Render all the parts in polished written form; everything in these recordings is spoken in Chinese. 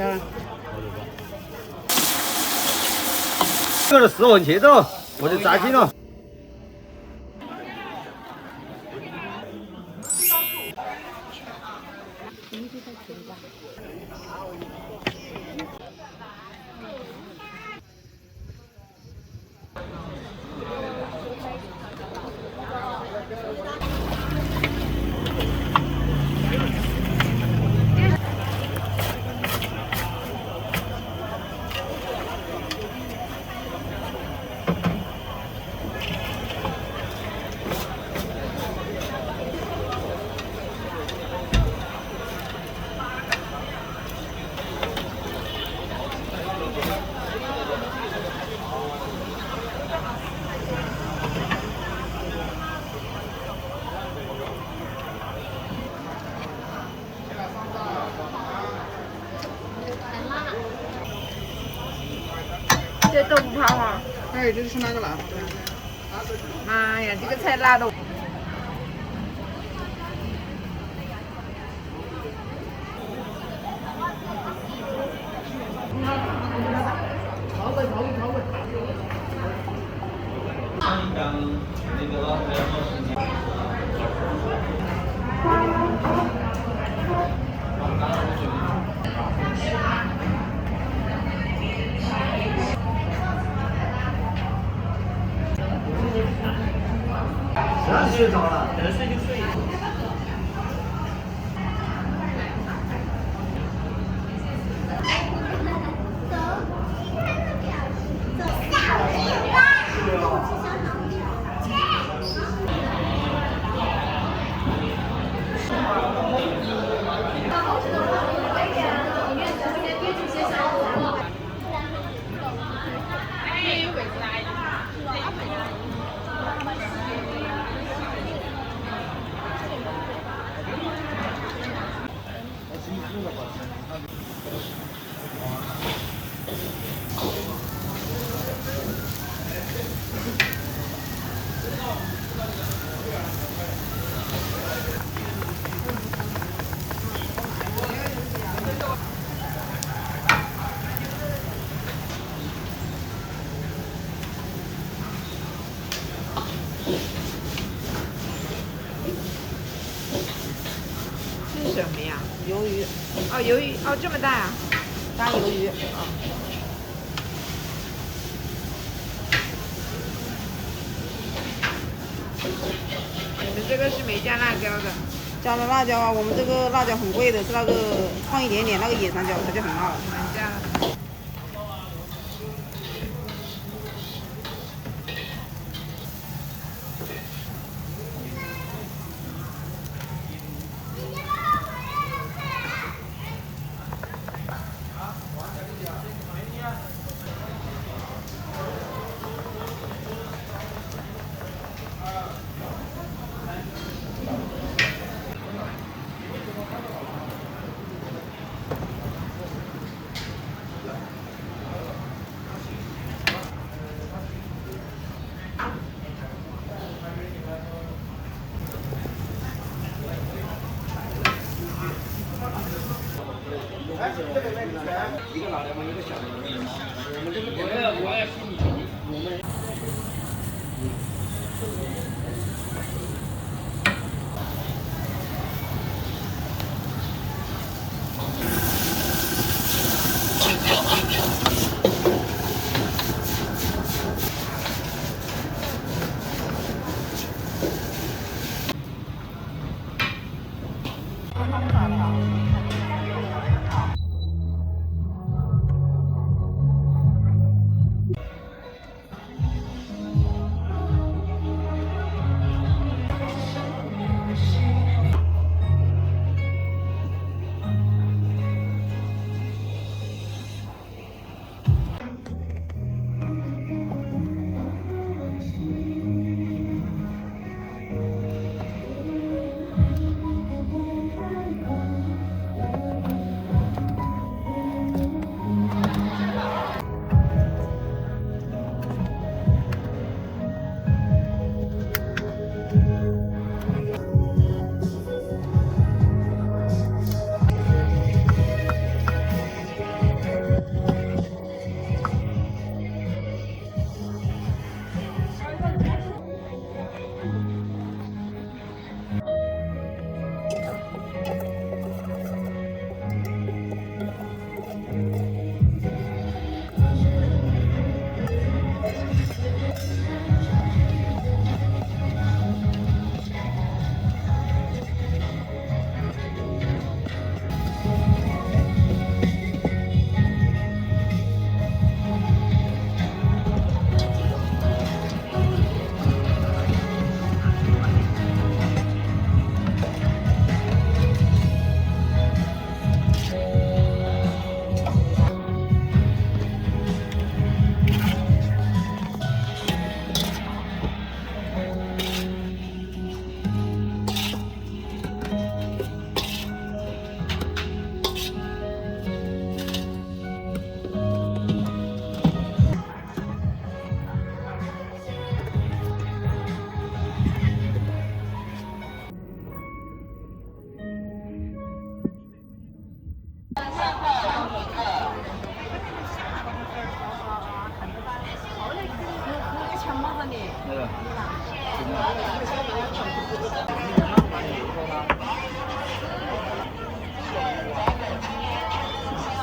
的。这个是10文钱的，我就炸鸡了。这豆腐泡啊！哎，这是哪个辣？妈呀，这个才辣的。啥睡着了？能睡就睡。这是什么呀？鱿魚。哦，鱿魚哦，這麼大啊！大魷魚。你們這個是沒加辣椒的？加了辣椒啊，我們這個辣椒很貴的，是那個放一點點那個野山椒，它就很辣了。加了。一个老的嘛，一个小的。我们这个我也是我们。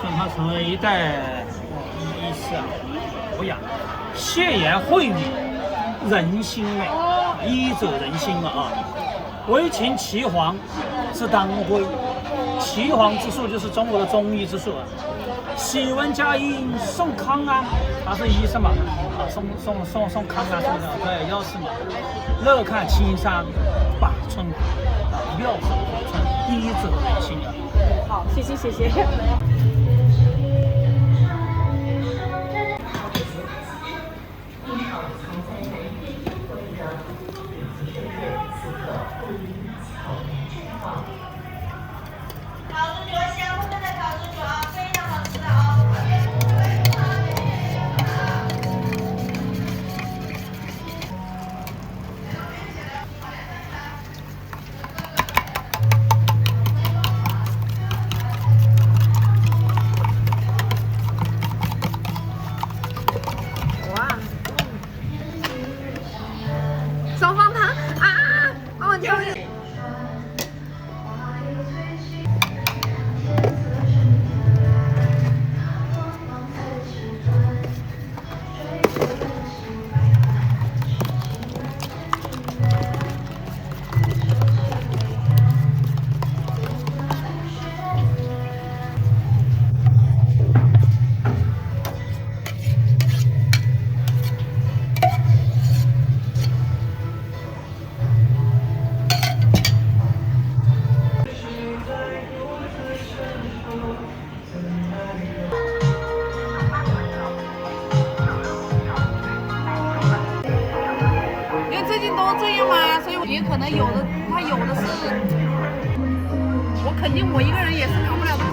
让它成为一代医师啊，我养血言薟语，人心美，医者仁心啊。为秦岐黄之当归，岐黄之术就是中国的中医之术啊。喜闻佳音送康安，他是医生嘛，啊送康安送的对药师嘛。乐看青山把春华，妙手回春，医者仁心啊。好，谢谢。烤猪脚香喷喷的烤猪脚啊，非常好吃的啊！哇，双方糖啊，帮我挑。因为最近都这样嘛，所以也可能有的，他有的是，我肯定我一个人也是扛不了的。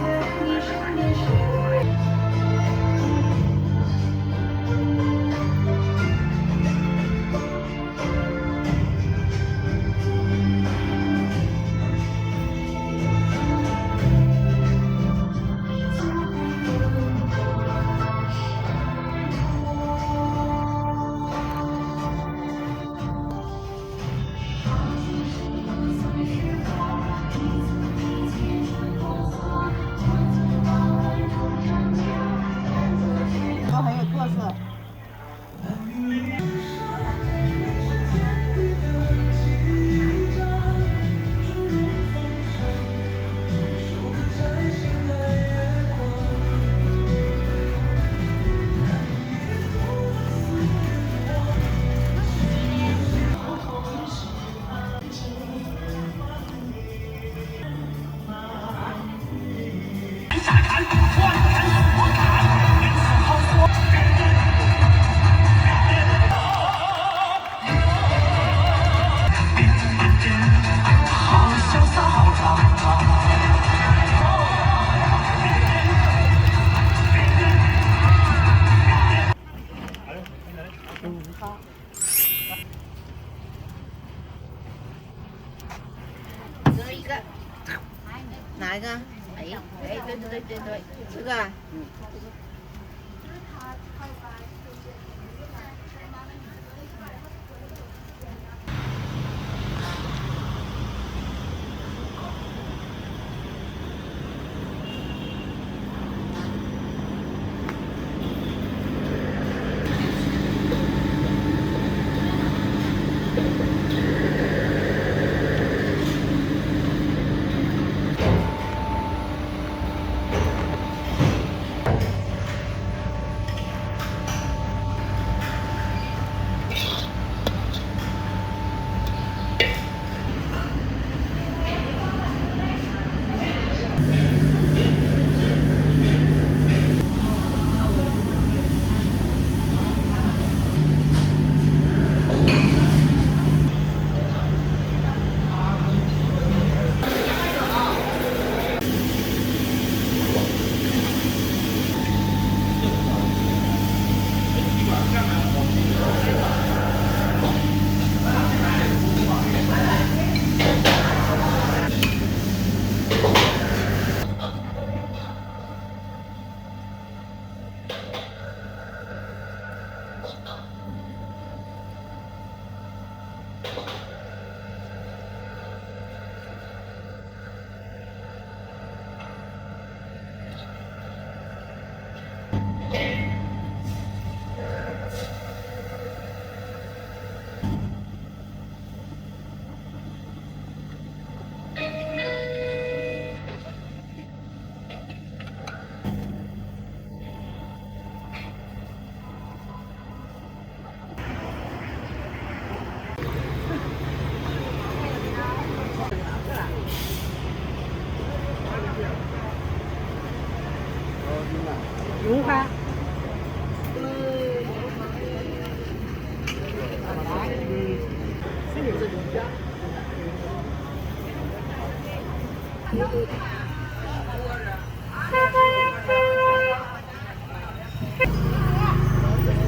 都很有特色。这一个，哪一个？哎，对，这个啊。用哈。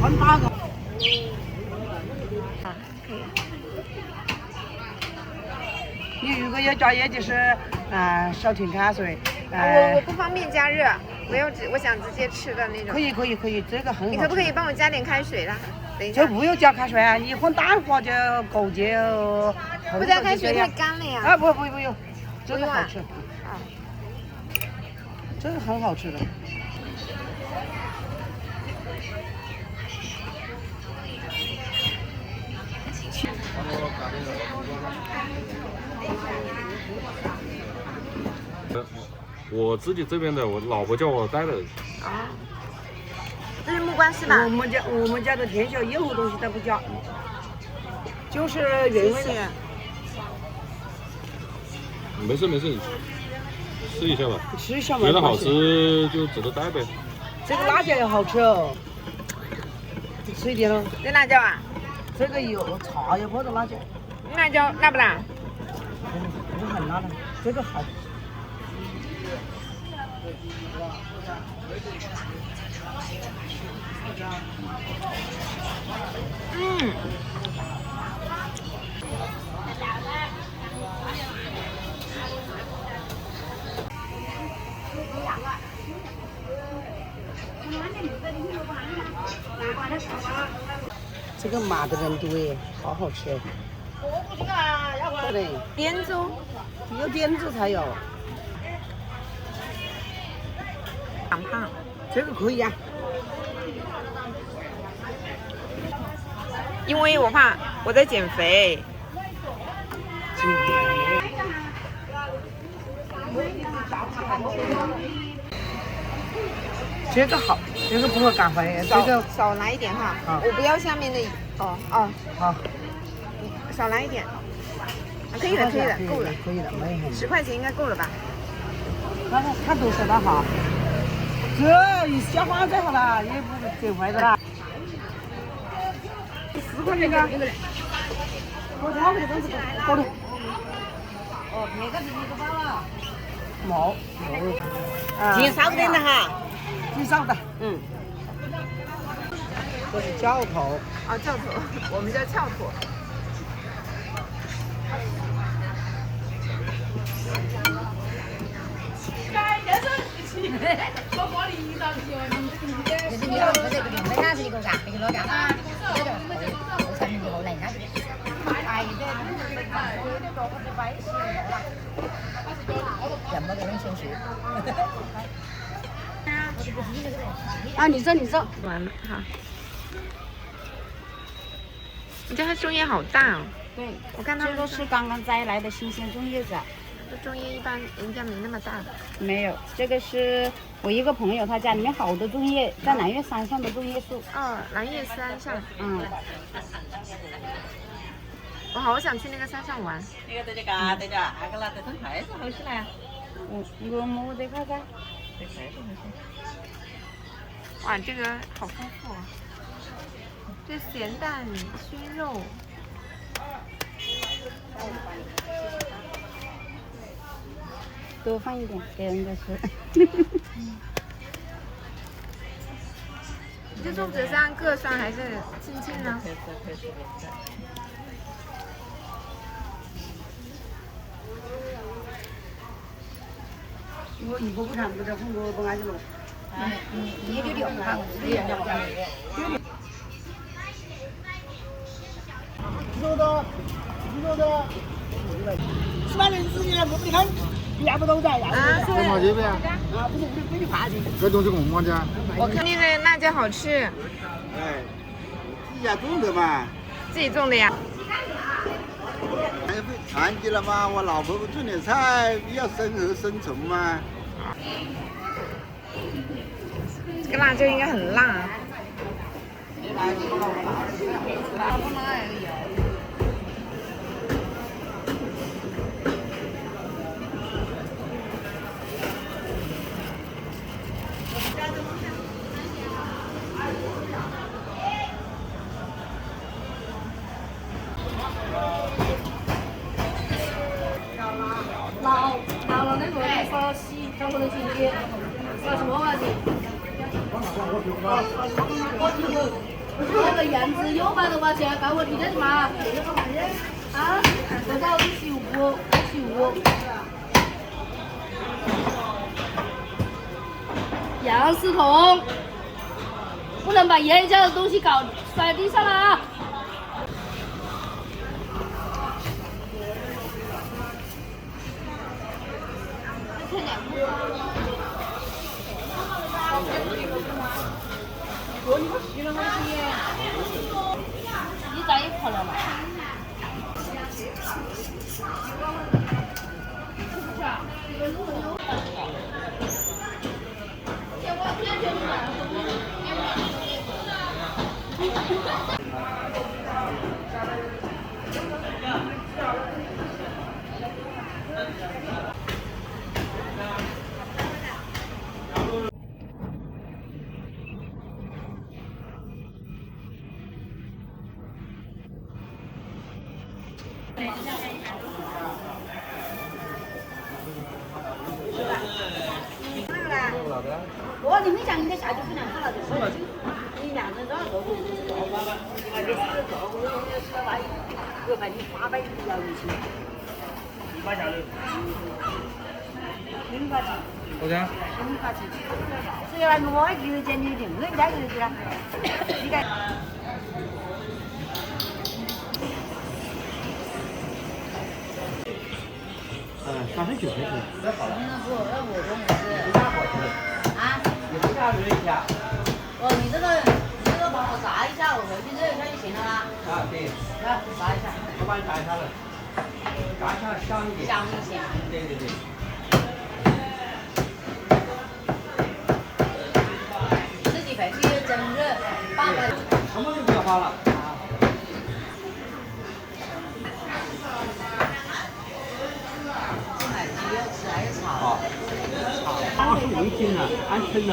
很大个。你如果要加热，就是少添开水。我不方便加热，我想直接吃的那种。可以，这个很好。你可不可以帮我加点开水啦？等一下。这不用加开水啊，你混蛋话就勾结哦。不加开水太干了呀。啊不用，这个好吃。啊。这个很好吃的。我自己这边的，我老婆叫我带的。哦，这是木瓜是吧？我们家的天小任何东西都不加，就是原味的。没事，你试一下吧。吃一下嘛。觉得好吃就值得带呗。这个辣椒也好吃哦，吃一点喽。这辣椒啊？这个有茶叶泡的辣椒。辣椒辣不辣？不是很辣的，这个好。这个麻的人多耶，好好吃。对，滇州有滇州才有。长胖，这个可以啊。因为我怕我在减肥。这个好，这个不会减肥，这个少来一点哈。好我不要下面的。哦。好。少来一点。可以的，够了。可以的，没很。10块钱应该够了吧？他多少了哈？这消化最好了，也不减肥的啦。4块钱的。我掏这个东西，高头。哦，那个是一个包了。冇。减少点的哈。减少的。这是教头。哦，教头，我们叫翘头。啊，你说。完了哈。你家的粽叶好大哦。对，我看他们这都是刚刚摘来的新鲜粽叶子。这粽叶一般人家没那么大。没有，这个是我一个朋友，他家里面好多粽叶，在南岳山上的粽叶树。哦，南岳山上。我好想去那个山上玩。那个在这嘎在这，那个那在等筷子好起来。我没得筷子。哇，这个好丰富。这鹹蛋熏肉。多放一点给人家吃。这粽子上各酸还是清清呢？我一个不看不着，我不爱去弄。你就留哈，肉的，400人自己来，我不看，要不都在，要不多少钱呗？啊，不是给你发去。这东西我们家。我看你的辣椒好吃。哎，自家种的嘛。自己种的呀。残疾了嘛，我老婆种点菜比较生合生存嘛。这个辣椒应该很辣。什么玩意？那个燕子有卖多少钱？告我听得的嘛？啊，多少？55。杨思彤，不能把爷爷家的东西搞甩地上了啊！你在一块了嘛？哦，你们家应该下去分量好了，你2人多少个？还得4个，我有10块，1块你800要一斤。你把下来。零块钱。多少？ 0块钱。这个我有点你定，我家有点，你看。39块钱。那不啊？你不下热一下？哦，你这个帮我炸一下，我回去热一下就行了啦。啊，对。来，炸一下。我帮你炸一下了。炸一下香一点。香一些。对对对。自己回去蒸热，放个。什么都不要花了。买鸡肉吃还是炒？85一斤呢，按称的。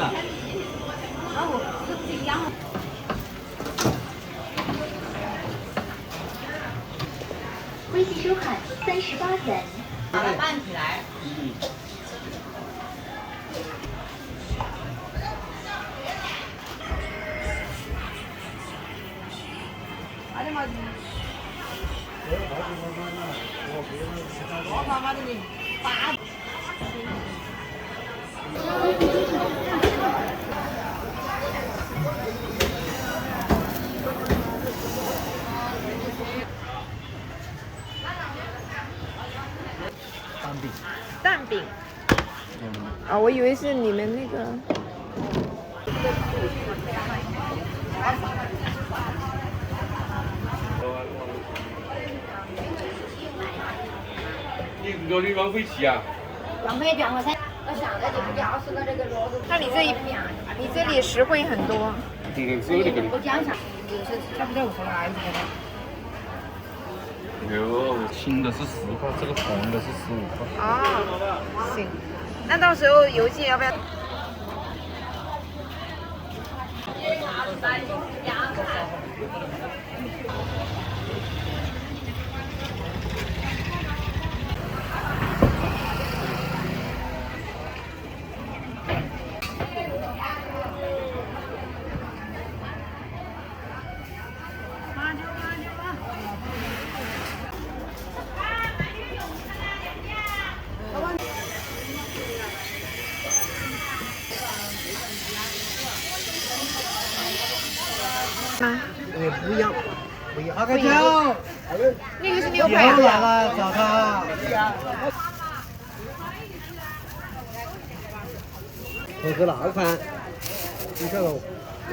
哦，是不一样。微信收款38元。把它拌起来。哎呀妈的！我妈妈的你8。蛋饼。啊，我以为是你们那个。你这里浪费钱啊？浪费2块钱，我现在就不要吃了这个骡子。那你这里实惠很多。只有这个。我讲一下，就是差不多5块钱。有青的是10块，这个红的是15块。哦，行，那到时候邮寄要不要？吗？不一样，不一样。阿个酱，那个是6块啊。了，找他。我个哪款？你看喽，哎。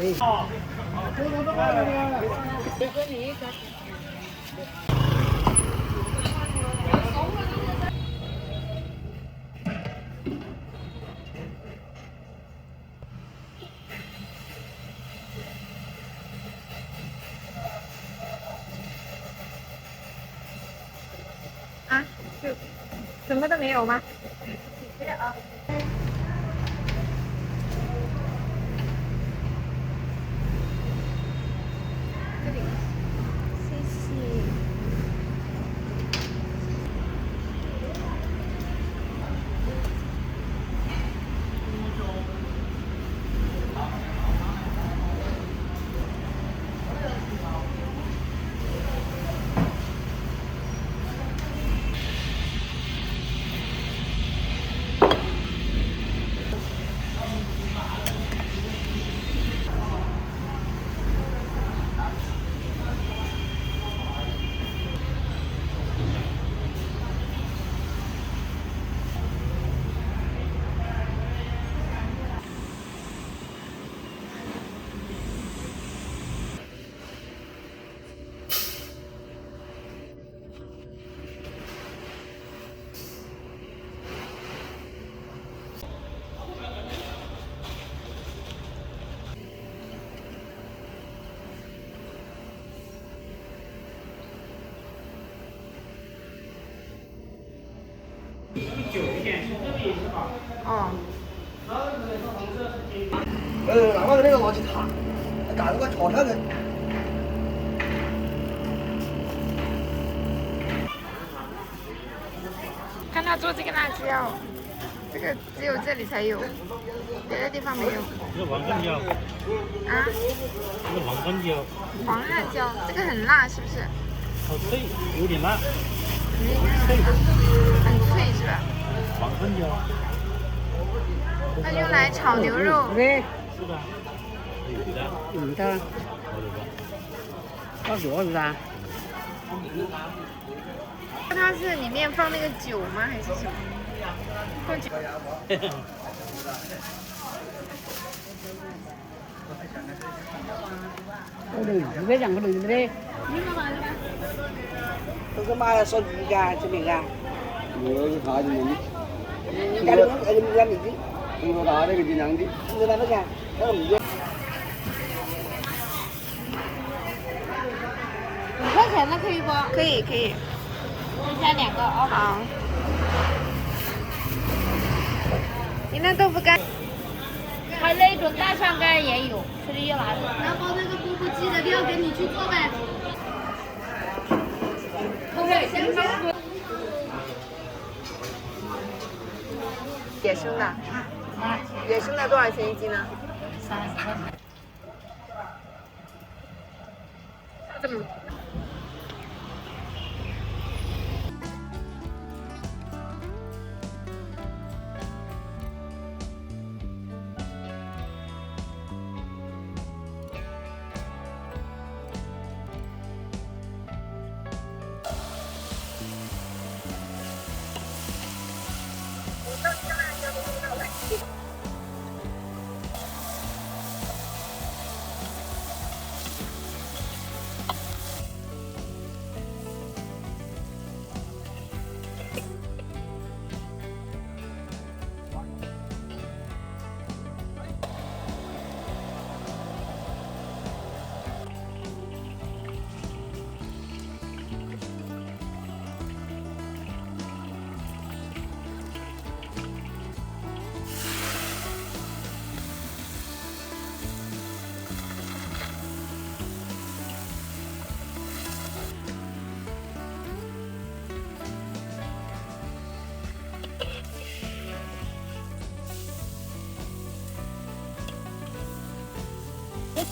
啊，就什么都没有吗？这里，谢谢。哦。哪怕那个垃圾塔，干个桥跳的。看他做这个辣椒，这个只有这里才有，别的地方没有。这黄干椒。啊？这黄干椒。黄辣椒，这个很辣是不是？好脆，有点辣。脆，很脆是吧？黄干椒。那用来炒牛肉。对。是的。有的。嗯，的。放脚是吧？它是里面放那个酒吗？还是什么？放酒。200两个人的嘞。这个嘛要烧鱼干，这边啊。我是他的名字。你干的我这个名字。中国大那个尽量的。中国大那个，那个名字。5块钱的可以不？可以可以。再加2个啊。好。你那豆腐干。还那种大肠干也有，这里有哪里？然后那个钵钵鸡的料给你去做呗。野生的，野生的多少钱一斤呢？30块钱。这么。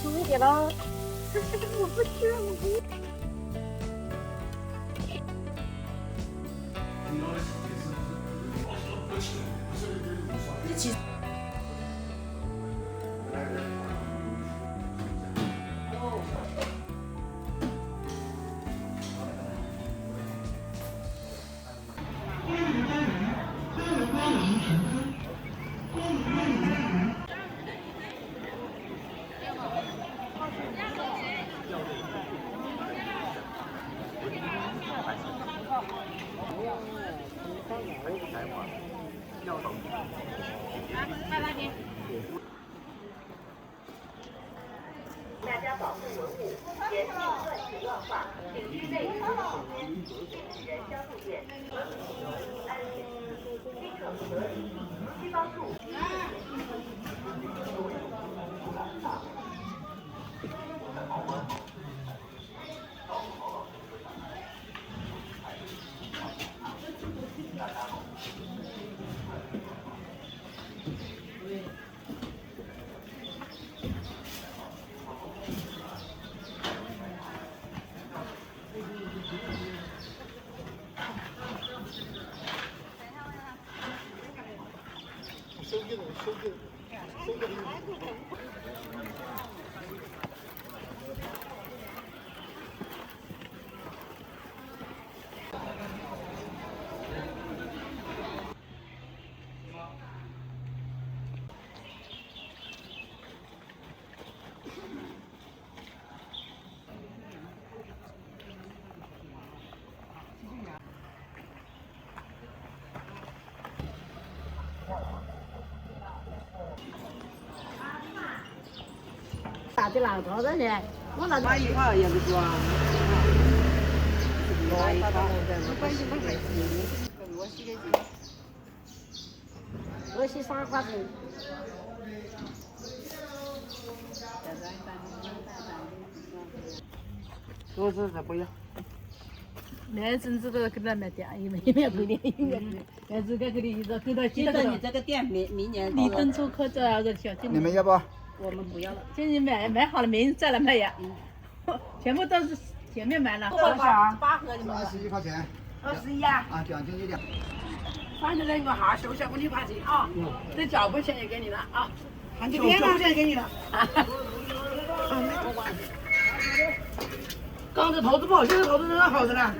粗一点喽。我不吃，我不。大家保护文物，严禁乱石乱画，景区内禁止人相入店，安全宾客不得离，需帮助。大的那多少钱？我那买一块也不多啊。买一块，我洗的喝些啥瓜子？多少才不要？那阵子都给他们店也没不点，但是给你给他记得你这个店明年你等出可这个小店。你们要不？我们不要了，现在卖好了没人再来卖呀，全部都是前面买了。多少啊8盒的嘛。 21块钱。 21呀。啊，讲究一点。反正那个哈收下5块钱啊，这脚本钱也给你了啊，就边上钱给你了。刚才投资不好，现在投资很好的了，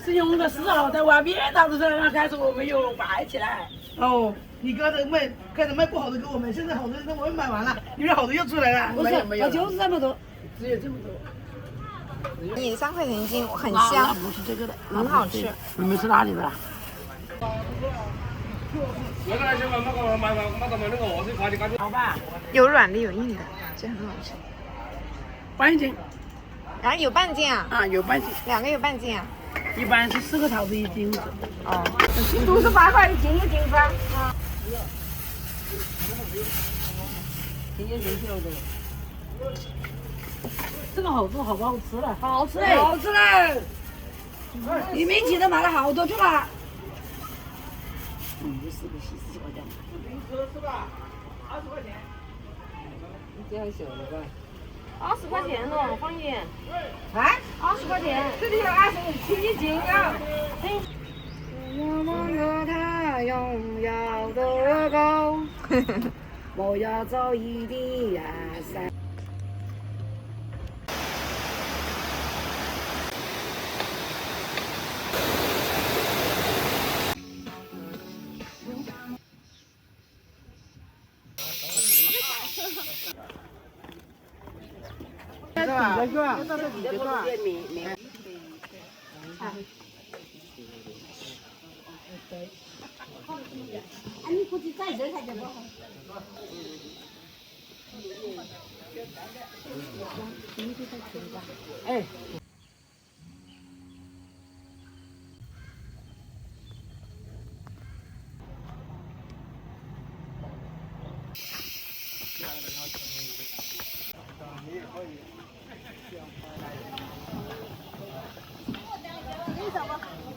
是用的4号在外面，当时才开始我们又摆起来。哦，你刚才卖不好的给我们，现在好的我们买完了，因为好的又出来了。不是，没有就是这么多，只有这么多。你3块钱一斤，很香，不是这个的，很好吃。你们是哪里的？我本来想买那个鹅腿块的感觉。好吧，有软的有硬的，这很好吃。半斤然后有半斤啊，啊，有半斤， 2个有半斤啊。一般是4个桃子1斤。哦，都是8块1斤1斤噻。今天人气了都。这个猴子好不好吃了？好吃嘞！好吃嘞！你们记得买了好多去了。50个40块钱。是吧？20块钱。你这样小的吧？20块钱咯，方言。啊？20块钱。这里有27斤啊。我和他拥有的高，我要走一地山。这个你估计再热才行不？哎。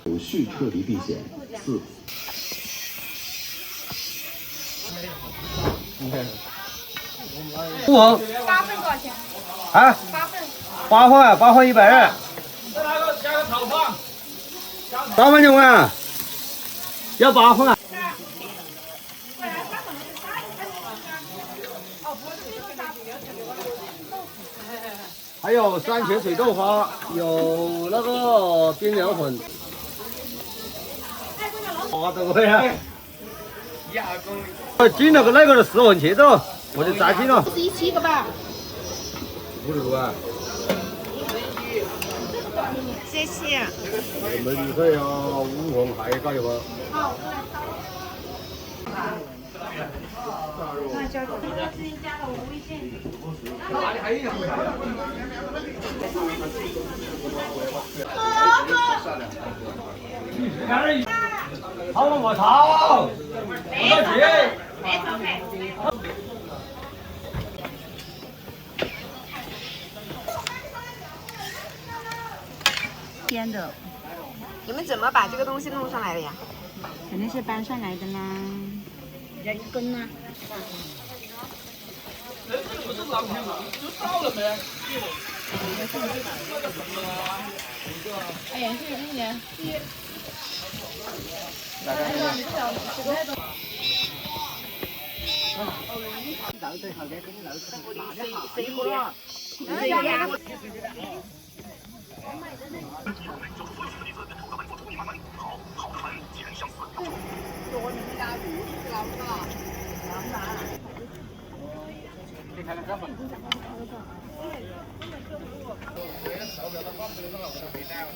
有序撤离避险4。8份多少钱？啊？8份。8份100人。再来个加个炒饭。 8份就完。要8份啊？还有番茄水豆花，有那个冰凉粉。好多呀！进那个是10文钱的，我就再进了。17个吧。 50个啊。谢谢。美女菜啊，5份还搞一份。好。哪里还有？好了，我操！没着急。没头配。编的。你们怎么把这个东西弄上来的呀？肯定是搬上来的啦。要一根呢。不是老天了，就到了没？哎呀，这个今年。手表都关不了，我都没带了，